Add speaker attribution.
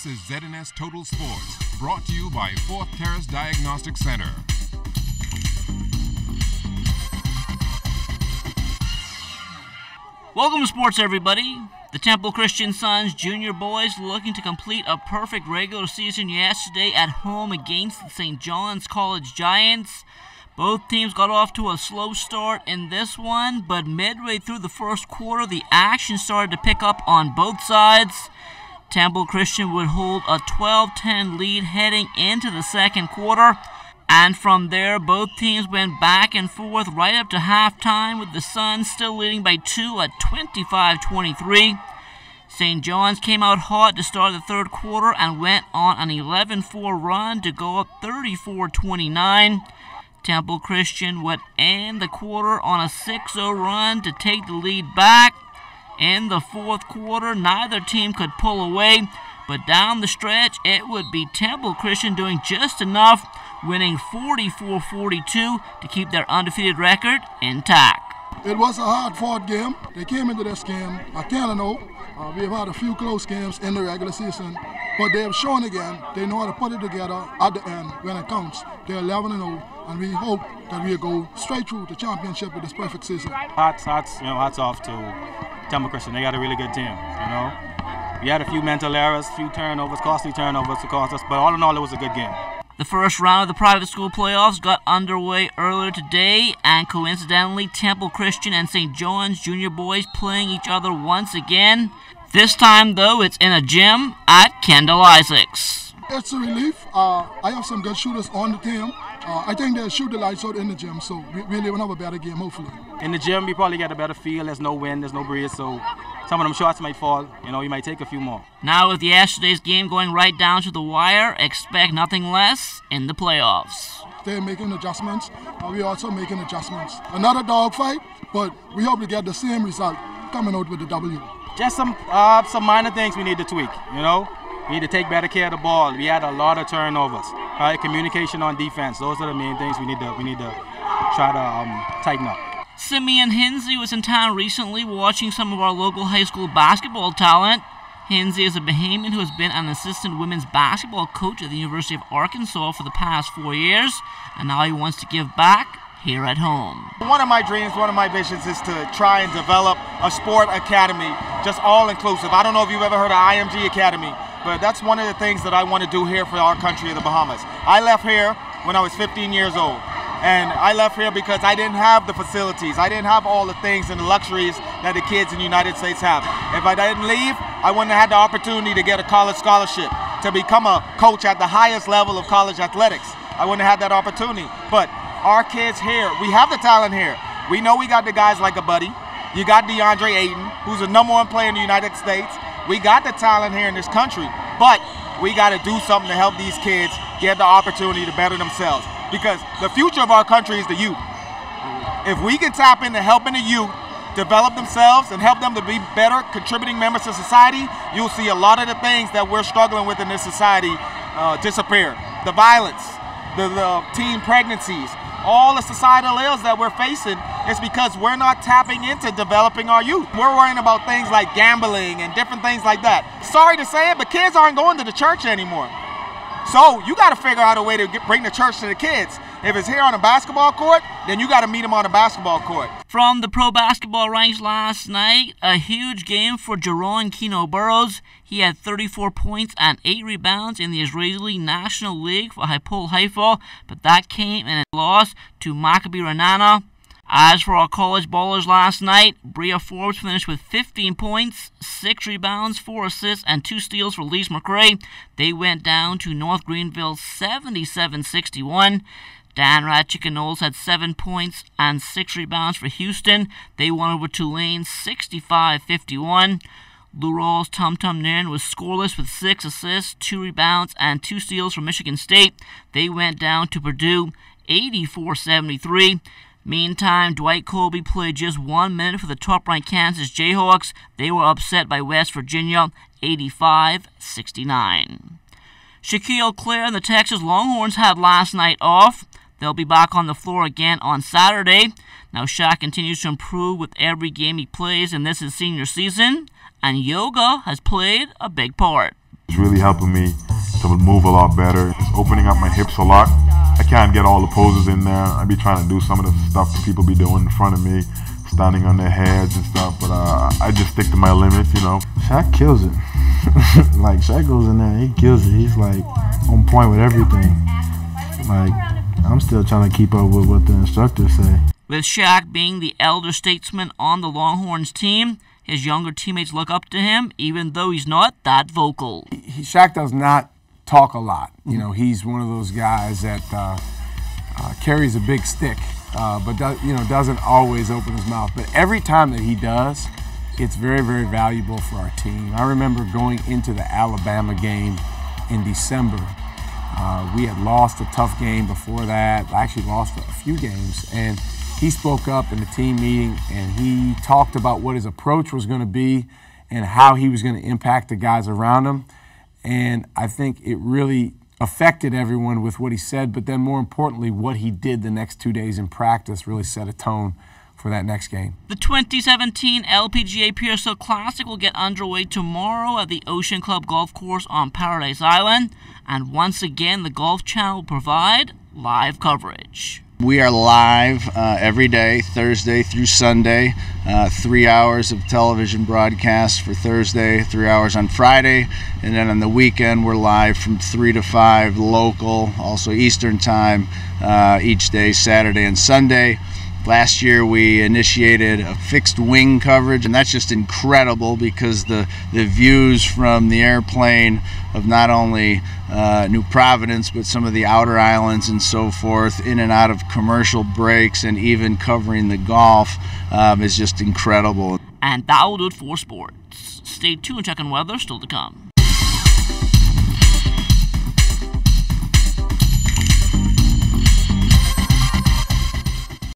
Speaker 1: This is ZNS Total Sports, brought to you by Fourth Terrace Diagnostic Center.
Speaker 2: Welcome to sports, everybody. The Temple Christian Sons junior boys looking to complete a perfect regular season yesterday at home against the St. John's College Giants. Both teams got off to a slow start in this one, but midway through the first quarter, the action started to pick up on both sides. Temple Christian would hold a 12-10 lead heading into the second quarter, and from there, both teams went back and forth right up to halftime, with the Suns still leading by 2 at 25-23. St. John's came out hot to start the third quarter and went on an 11-4 run to go up 34-29. Temple Christian would end the quarter on a 6-0 run to take the lead back. In the fourth quarter, neither team could pull away, but down the stretch, it would be Temple Christian doing just enough, winning 44-42 to keep their undefeated record intact.
Speaker 3: It was a hard-fought game. They came into this game, I kind of know. We have had a few close games in the regular season, but they have shown again they know how to put it together at the end when it counts. They're 11-0, and we hope that we'll go straight through the championship with this perfect season.
Speaker 4: Hats off to Temple Christian. They got a really good team, We had a few mental errors, few turnovers, costly turnovers to cost us, but all in all, it was a good game.
Speaker 2: The first round of the private school playoffs got underway earlier today, and coincidentally, Temple Christian and St. John's junior boys playing each other once again. This time, though, it's in a gym at Kendall Isaacs.
Speaker 3: It's a relief. I have some good shooters on the team. I think they'll shoot the lights out in the gym, so we'll even have a better game, hopefully.
Speaker 4: In the gym, we probably get a better feel. There's no wind, there's no breeze, so some of them shots might fall. You might take a few more.
Speaker 2: Now, with yesterday's game going right down to the wire, expect nothing less in the playoffs.
Speaker 3: They're making adjustments. We're also making adjustments. Another dogfight, but we hope to get the same result coming out with the W.
Speaker 4: Just some minor things we need to tweak, We need to take better care of the ball. We had a lot of turnovers. Right? Communication on defense. Those are the main things we need to try to tighten up.
Speaker 2: Simeon Hinsey was in town recently watching some of our local high school basketball talent. Hinsey is a Bahamian who has been an assistant women's basketball coach at the University of Arkansas for the past 4 years, and now he wants to give back here at home.
Speaker 5: One of my dreams, one of my visions is to try and develop a sport academy, just all-inclusive. I don't know if you've ever heard of IMG Academy, but that's one of the things that I want to do here for our country of the Bahamas. I left here when I was 15 years old. And I left here because I didn't have the facilities. I didn't have all the things and the luxuries that the kids in the United States have. If I didn't leave, I wouldn't have had the opportunity to get a college scholarship, to become a coach at the highest level of college athletics. I wouldn't have had that opportunity. But our kids here, we have the talent here. We know we got the guys like a Buddy. You got DeAndre Ayton, who's the #1 player in the United States. We got the talent here in this country, but we got to do something to help these kids get the opportunity to better themselves. Because the future of our country is the youth. If we can tap into helping the youth develop themselves and help them to be better contributing members to society, you'll see a lot of the things that we're struggling with in this society disappear. The violence, the teen pregnancies, all the societal ills that we're facing is because we're not tapping into developing our youth. We're worrying about things like gambling and different things like that. Sorry to say it, but kids aren't going to the church anymore. So you got to figure out a way to bring the church to the kids. If it's here on a basketball court, then you got to meet them on a basketball court.
Speaker 2: From the pro basketball ranks last night, a huge game for Jerron Keno Burrows. He had 34 points and 8 rebounds in the Israeli National League for Hapoel Haifa, but that came in a loss to Maccabi Ra'anana. As for our college ballers last night, Bria Forbes finished with 15 points, 6 rebounds, 4 assists, and 2 steals for Lise McRae. They went down to North Greenville 77-61. DANRAD Chicken Knowles had 7 points and 6 rebounds for Houston. They won over Tulane 65-51. Lou Rawls' Tum Tum Nairn was scoreless with 6 assists, 2 rebounds, and 2 steals for Michigan State. They went down to Purdue 84-73. Meantime, Dwight Colby played just 1 minute for the top-ranked Kansas Jayhawks. They were upset by West Virginia 85-69. Shaquille Clare and the Texas Longhorns had last night off. They'll be back on the floor again on Saturday. Now, Shaka continues to improve with every game he plays, and this is senior season, and yoga has played a big part.
Speaker 6: It's really helping me to move a lot better. It's opening up my hips a lot. I can't get all the poses in there. I be trying to do some of the stuff that people be doing in front of me, standing on their heads and stuff, but I just stick to my limits, you know.
Speaker 7: Shaq kills it. Like, Shaq goes in there, he kills it. He's like on point with everything. Like, I'm still trying to keep up with what the instructors say.
Speaker 2: With Shaq being the elder statesman on the Longhorns team, his younger teammates look up to him, even though he's not that vocal.
Speaker 8: Shaq does not talk a lot. You know, he's one of those guys that carries a big stick, but doesn't always open his mouth. But every time that he does, it's very, very valuable for our team. I remember going into the Alabama game in December. We had lost a tough game before that. I actually lost a few games, and he spoke up in the team meeting, and he talked about what his approach was going to be and how he was going to impact the guys around him. And I think it really affected everyone with what he said, but then more importantly, what he did the next 2 days in practice really set a tone for that next game.
Speaker 2: The 2017 LPGA PSL Classic will get underway tomorrow at the Ocean Club Golf Course on Paradise Island, and once again, the Golf Channel will provide live coverage.
Speaker 9: We are live every day, Thursday through Sunday, 3 hours of television broadcast for Thursday, 3 hours on Friday, and then on the weekend we're live from 3 to 5 local, also Eastern time, each day, Saturday and Sunday. Last year we initiated a fixed wing coverage, and that's just incredible because the views from the airplane of not only New Providence but some of the outer islands and so forth, in and out of commercial breaks and even covering the golf is just incredible.
Speaker 2: And that will do it for sports. Stay tuned, checking weather still to come.